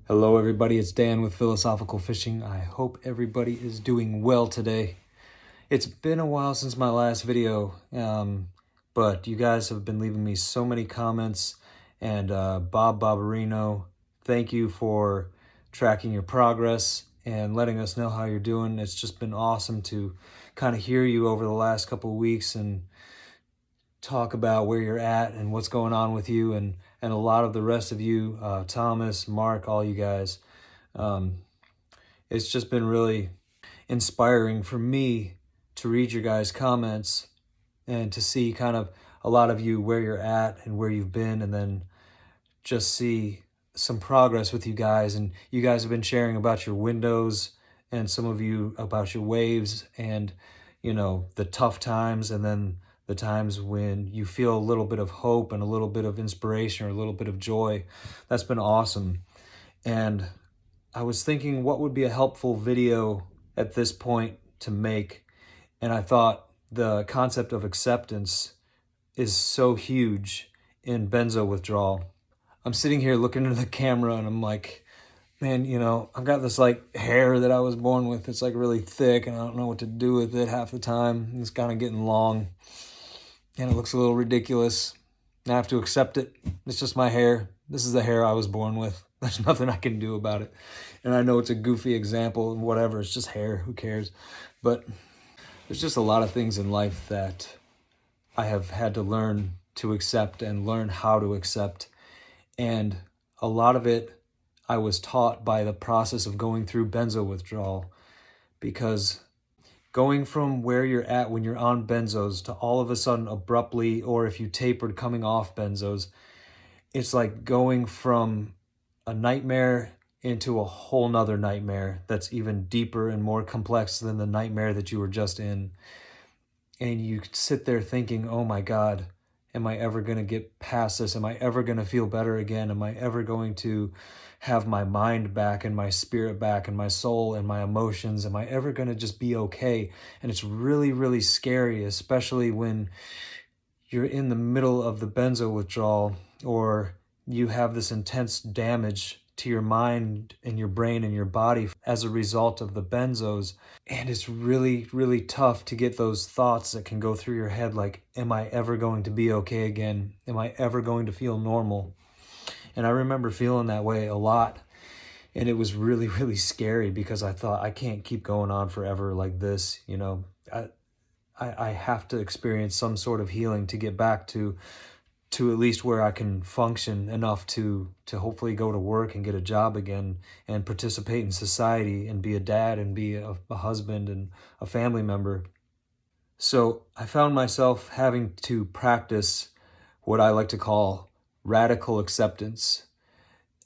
Hello everybody, it's Dan with Philosophical Fishing. I hope everybody is doing well today. It's been a while since my last video, but you guys have been leaving me so many comments, and Bob Barberino, thank you for tracking your progress and letting us know how you're doing. It's just been awesome to kind of hear you over the last couple of weeks and talk about where you're at and what's going on with you, and a lot of the rest of you, Thomas, Mark, all you guys. It's just been really inspiring for me to read your guys' comments and to see kind of a lot of you where you're at and where you've been, and then just see some progress with you guys. And you guys have been sharing about your windows, and some of you about your waves, and the tough times, and then the times when you feel a little bit of hope and a little bit of inspiration or a little bit of joy. That's been awesome. And I was thinking what would be a helpful video at this point to make. And I thought the concept of acceptance is so huge in benzo withdrawal. I'm sitting here looking into the camera and I'm like, man, I've got this like hair that I was born with. It's like really thick and I don't know what to do with it half the time. It's kind of getting long and it looks a little ridiculous. I have to accept it. It's just my hair. This is the hair I was born with. There's nothing I can do about it. And I know it's a goofy example and whatever. It's just hair. Who cares? But there's just a lot of things in life that I have had to learn to accept and learn how to accept. And a lot of it I was taught by the process of going through benzo withdrawal, because going from where you're at when you're on benzos to all of a sudden abruptly, or if you tapered coming off benzos, it's like going from a nightmare into a whole nother nightmare that's even deeper and more complex than the nightmare that you were just in. And you sit there thinking, oh my God, am I ever going to get past this? Am I ever going to feel better again? Am I ever going to have my mind back and my spirit back and my soul and my emotions? Am I ever going to just be okay? And it's really, really scary, especially when you're in the middle of the benzo withdrawal, or you have this intense damage to your mind and your brain and your body as a result of the benzos. And it's really, really tough to get those thoughts that can go through your head like, am I ever going to be okay again? Am I ever going to feel normal? And I remember feeling that way a lot. And it was really, really scary, because I thought, I can't keep going on forever like this. I have to experience some sort of healing to get back to at least where I can function enough to hopefully go to work and get a job again and participate in society and be a dad and be a husband and a family member. So I found myself having to practice what I like to call radical acceptance.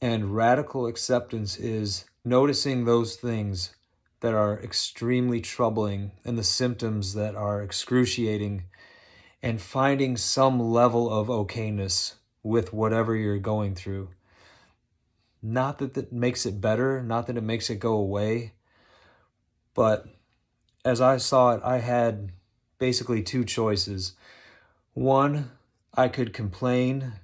And radical acceptance is noticing those things that are extremely troubling and the symptoms that are excruciating, and finding some level of okayness with whatever you're going through. Not that that makes it better, not that it makes it go away, but as I saw it, I had basically two choices. One, I could complain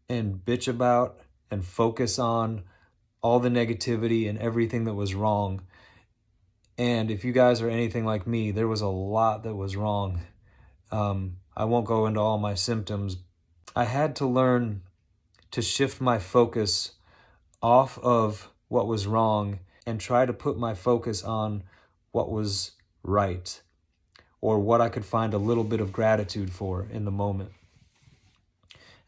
and bitch about and focus on all the negativity and everything that was wrong. And if you guys are anything like me, there was a lot that was wrong. I won't go into all my symptoms. I had to learn to shift my focus off of what was wrong and try to put my focus on what was right, or what I could find a little bit of gratitude for in the moment.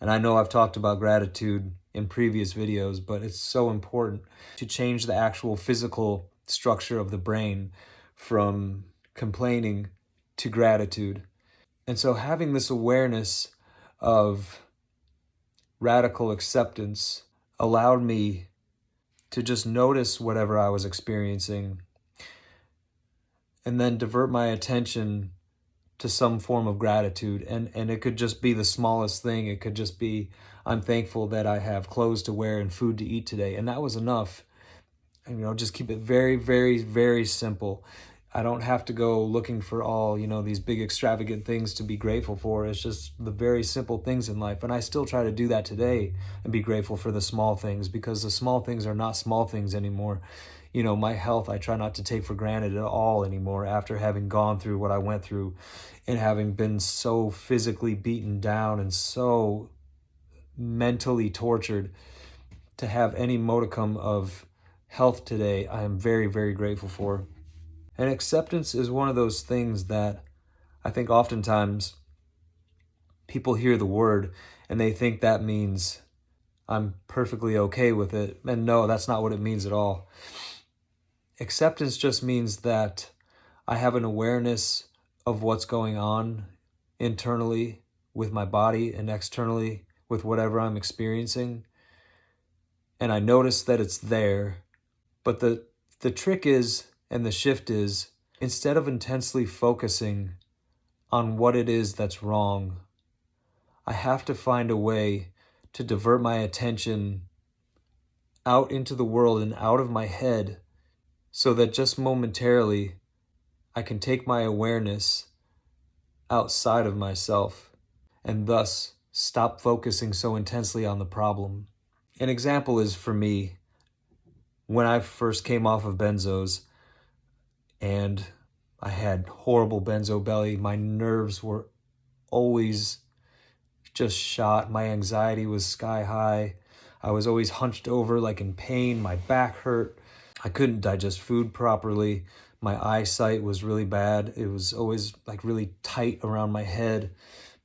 And I know I've talked about gratitude in previous videos, but it's so important to change the actual physical structure of the brain from complaining to gratitude. And so having this awareness of radical acceptance allowed me to just notice whatever I was experiencing and then divert my attention to some form of gratitude. And it could just be the smallest thing. It could just be, I'm thankful that I have clothes to wear and food to eat today. And that was enough. And, just keep it very, very, very simple. I don't have to go looking for all, these big extravagant things to be grateful for. It's just the very simple things in life. And I still try to do that today and be grateful for the small things, because the small things are not small things anymore. My health, I try not to take for granted at all anymore after having gone through what I went through and having been so physically beaten down and so mentally tortured. To have any modicum of health today, I am very, very grateful for. And acceptance is one of those things that I think oftentimes people hear the word and they think that means I'm perfectly okay with it. And no, that's not what it means at all. Acceptance just means that I have an awareness of what's going on internally with my body and externally with whatever I'm experiencing. And I notice that it's there. But the trick is, and the shift is, instead of intensely focusing on what it is that's wrong, I have to find a way to divert my attention out into the world and out of my head, so that just momentarily I can take my awareness outside of myself and thus stop focusing so intensely on the problem. An example is, for me, when I first came off of benzos and I had horrible benzo belly, my nerves were always just shot. My anxiety was sky high. I was always hunched over, like in pain. My back hurt. I couldn't digest food properly. My eyesight was really bad. It was always like really tight around my head.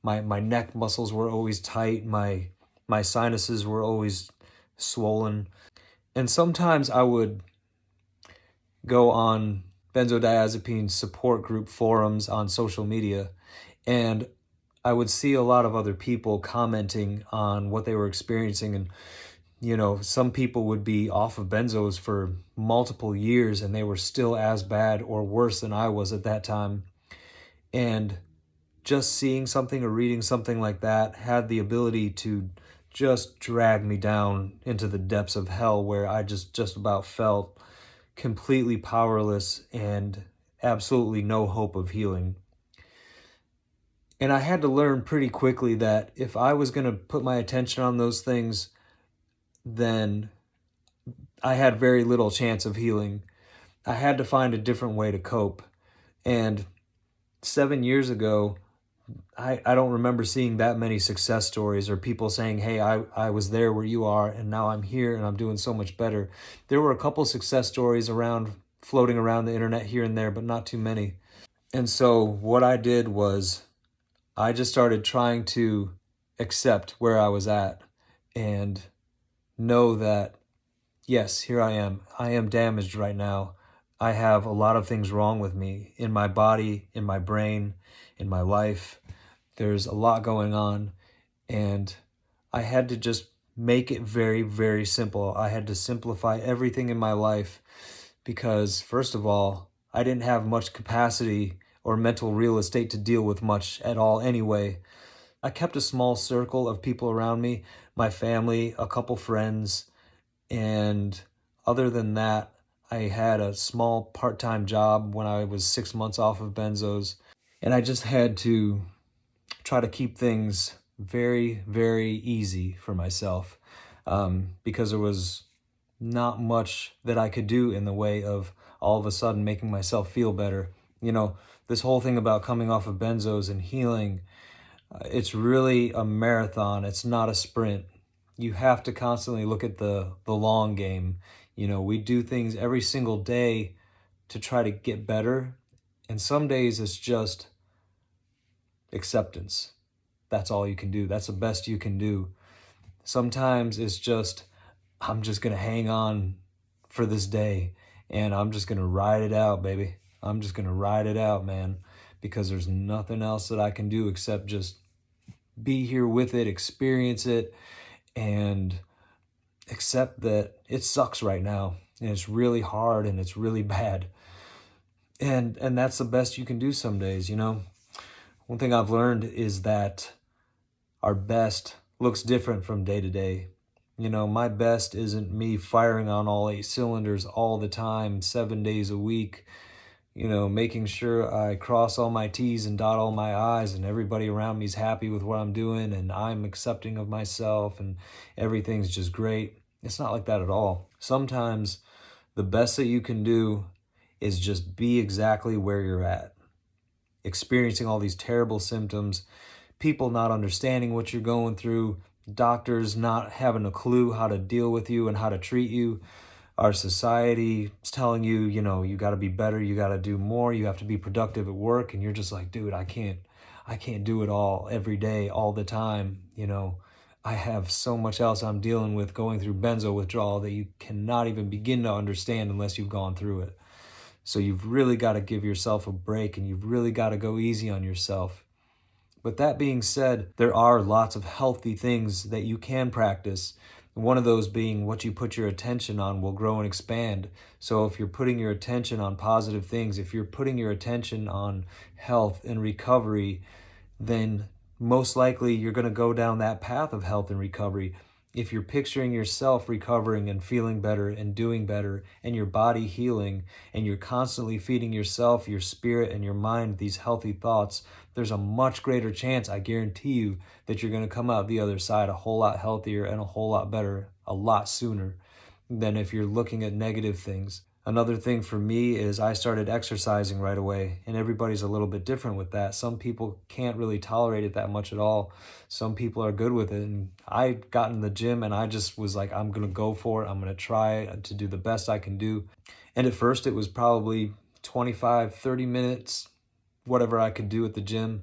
My neck muscles were always tight. My sinuses were always swollen. And sometimes I would go on benzodiazepine support group forums on social media, and I would see a lot of other people commenting on what they were experiencing. And some people would be off of benzos for multiple years and they were still as bad or worse than I was at that time. And just seeing something or reading something like that had the ability to just drag me down into the depths of hell, where I just about felt completely powerless and absolutely no hope of healing. And I had to learn pretty quickly that if I was going to put my attention on those things, then I had very little chance of healing. I had to find a different way to cope. And 7 years ago, I don't remember seeing that many success stories or people saying, hey, I was there where you are and now I'm here and I'm doing so much better. There were a couple success stories floating around the internet here and there, but not too many. And so what I did was I just started trying to accept where I was at and know that, yes, here I am. I am damaged right now. I have a lot of things wrong with me in my body, in my brain, in my life. There's a lot going on, and I had to just make it very, very simple. I had to simplify everything in my life because, first of all, I didn't have much capacity or mental real estate to deal with much at all anyway. I kept a small circle of people around me, my family, a couple friends, and other than that, I had a small part-time job when I was 6 months off of benzos, and I just had to try to keep things very, very easy for myself, because there was not much that I could do in the way of all of a sudden making myself feel better. This whole thing about coming off of benzos and healing, it's really a marathon. It's not a sprint. You have to constantly look at the long game. We do things every single day to try to get better. And some days it's just acceptance. That's all you can do. That's the best you can do. Sometimes it's just, I'm just going to hang on for this day and I'm just going to ride it out, baby. I'm just going to ride it out, man, because there's nothing else that I can do except just be here with it, experience it, and accept that it sucks right now and it's really hard and it's really bad. And that's the best you can do some days, One thing I've learned is that our best looks different from day to day. My best isn't me firing on all 8 cylinders all the time, 7 days a week, making sure I cross all my T's and dot all my I's, and everybody around me is happy with what I'm doing, and I'm accepting of myself, and everything's just great. It's not like that at all. Sometimes the best that you can do is just be exactly where you're at, experiencing all these terrible symptoms, people not understanding what you're going through, doctors not having a clue how to deal with you and how to treat you. Our society is telling you, you got to be better, you got to do more, you have to be productive at work, and you're just like, dude, I can't do it all every day, all the time. I have so much else I'm dealing with going through benzo withdrawal that you cannot even begin to understand unless you've gone through it. So you've really got to give yourself a break, and you've really got to go easy on yourself. But that being said, there are lots of healthy things that you can practice. One of those being what you put your attention on will grow and expand. So if you're putting your attention on positive things, if you're putting your attention on health and recovery, then most likely you're going to go down that path of health and recovery. If you're picturing yourself recovering and feeling better and doing better and your body healing, and you're constantly feeding yourself, your spirit, and your mind these healthy thoughts, there's a much greater chance, I guarantee you, that you're going to come out the other side a whole lot healthier and a whole lot better a lot sooner than if you're looking at negative things. Another thing for me is I started exercising right away, and everybody's a little bit different with that. Some people can't really tolerate it that much at all. Some people are good with it, and I got in the gym and I just was like, I'm going to go for it. I'm going to try to do the best I can do. And at first it was probably 25, 30 minutes, whatever I could do at the gym.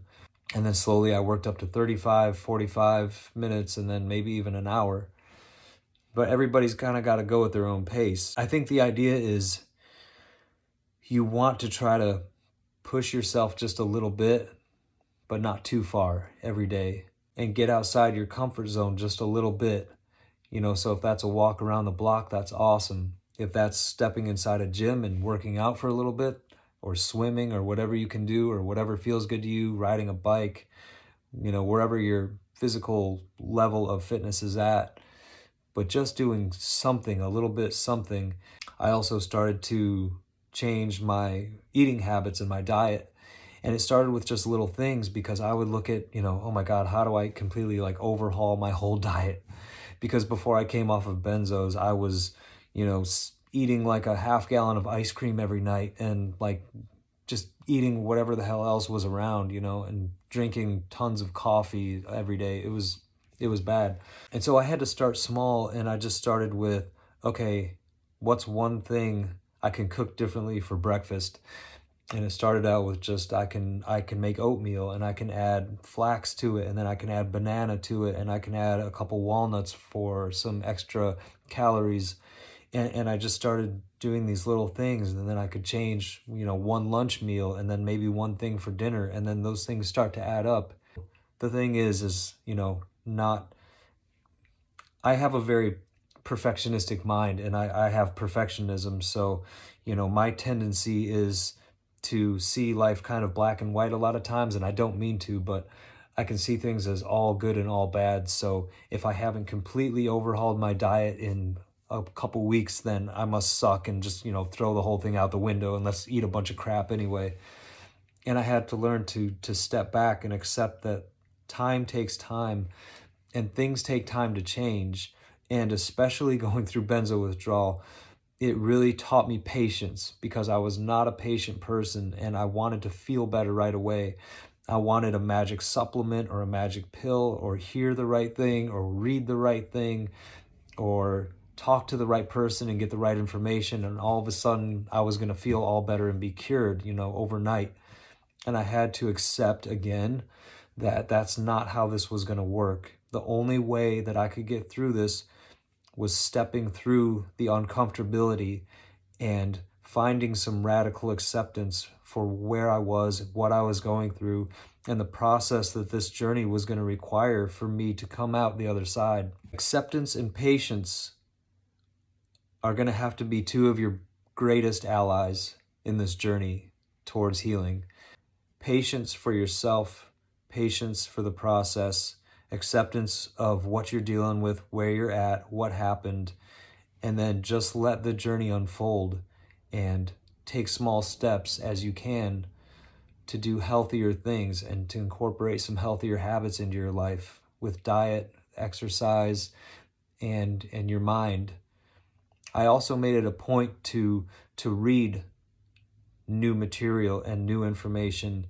And then slowly I worked up to 35, 45 minutes, and then maybe even an hour. But everybody's kind of got to go at their own pace. I think the idea is you want to try to push yourself just a little bit, but not too far every day, and get outside your comfort zone just a little bit. So if that's a walk around the block, that's awesome. If that's stepping inside a gym and working out for a little bit, or swimming, or whatever you can do, or whatever feels good to you, riding a bike, wherever your physical level of fitness is at, but just doing something, a little bit something. I also started to change my eating habits and my diet. And it started with just little things, because I would look at, oh my God, how do I completely overhaul my whole diet? Because before I came off of benzos, I was, eating like a half gallon of ice cream every night, and just eating whatever the hell else was around, and drinking tons of coffee every day. It was bad. And so I had to start small, and I just started with, okay, what's one thing I can cook differently for breakfast? And it started out with just I can make oatmeal, and I can add flax to it, and then I can add banana to it, and I can add a couple walnuts for some extra calories. And I just started doing these little things, and then I could change, one lunch meal, and then maybe one thing for dinner, and then those things start to add up. The thing is, not, I have a very perfectionistic mind, and I have perfectionism. So, my tendency is to see life kind of black and white a lot of times, and I don't mean to, but I can see things as all good and all bad. So if I haven't completely overhauled my diet in a couple weeks, then I must suck and just, throw the whole thing out the window and let's eat a bunch of crap anyway. And I had to learn to step back and accept that time takes time, and things take time to change. And especially going through benzo withdrawal, it really taught me patience, because I was not a patient person, and I wanted to feel better right away. I wanted a magic supplement or a magic pill, or hear the right thing, or read the right thing, or talk to the right person and get the right information, and all of a sudden I was going to feel all better and be cured, overnight. And I had to accept again that that's not how this was going to work. The only way that I could get through this was stepping through the uncomfortability and finding some radical acceptance for where I was, what I was going through, and the process that this journey was going to require for me to come out the other side. Acceptance and patience are going to have to be two of your greatest allies in this journey towards healing. Patience for yourself, patience for the process, acceptance of what you're dealing with, where you're at, what happened, and then just let the journey unfold and take small steps as you can to do healthier things and to incorporate some healthier habits into your life with diet, exercise, and your mind. I also made it a point to read new material and new information.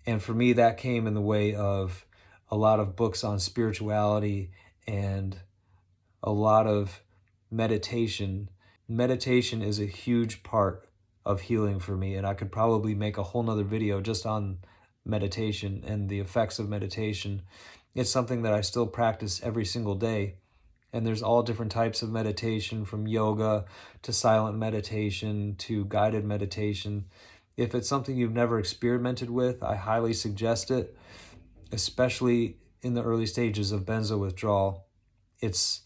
And for me, that came in the way of a lot of books on spirituality and a lot of meditation. Meditation is a huge part of healing for me, and I could probably make a whole nother video just on meditation and the effects of meditation. It's something that I still practice every single day. And there's all different types of meditation, from yoga to silent meditation to guided meditation. If it's something you've never experimented with, I highly suggest it, especially in the early stages of benzo withdrawal. It's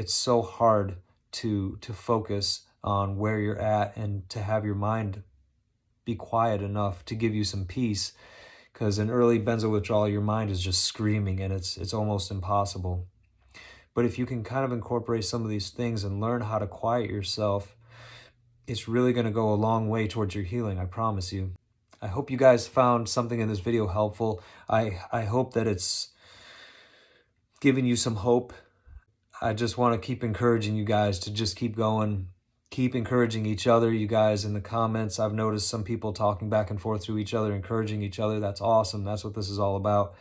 so hard to focus on where you're at and to have your mind be quiet enough to give you some peace, because in early benzo withdrawal, your mind is just screaming and it's almost impossible. But if you can kind of incorporate some of these things and learn how to quiet yourself, it's really going to go a long way towards your healing, I promise you. I hope you guys found something in this video helpful. I hope that it's given you some hope. I just want to keep encouraging you guys to just keep going. Keep encouraging each other, you guys, in the comments. I've noticed some people talking back and forth to each other, encouraging each other. That's awesome. That's what this is all about.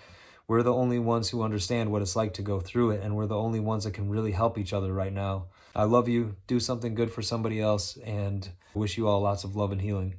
We're the only ones who understand what it's like to go through it, and we're the only ones that can really help each other right now. I love you. Do something good for somebody else, and wish you all lots of love and healing.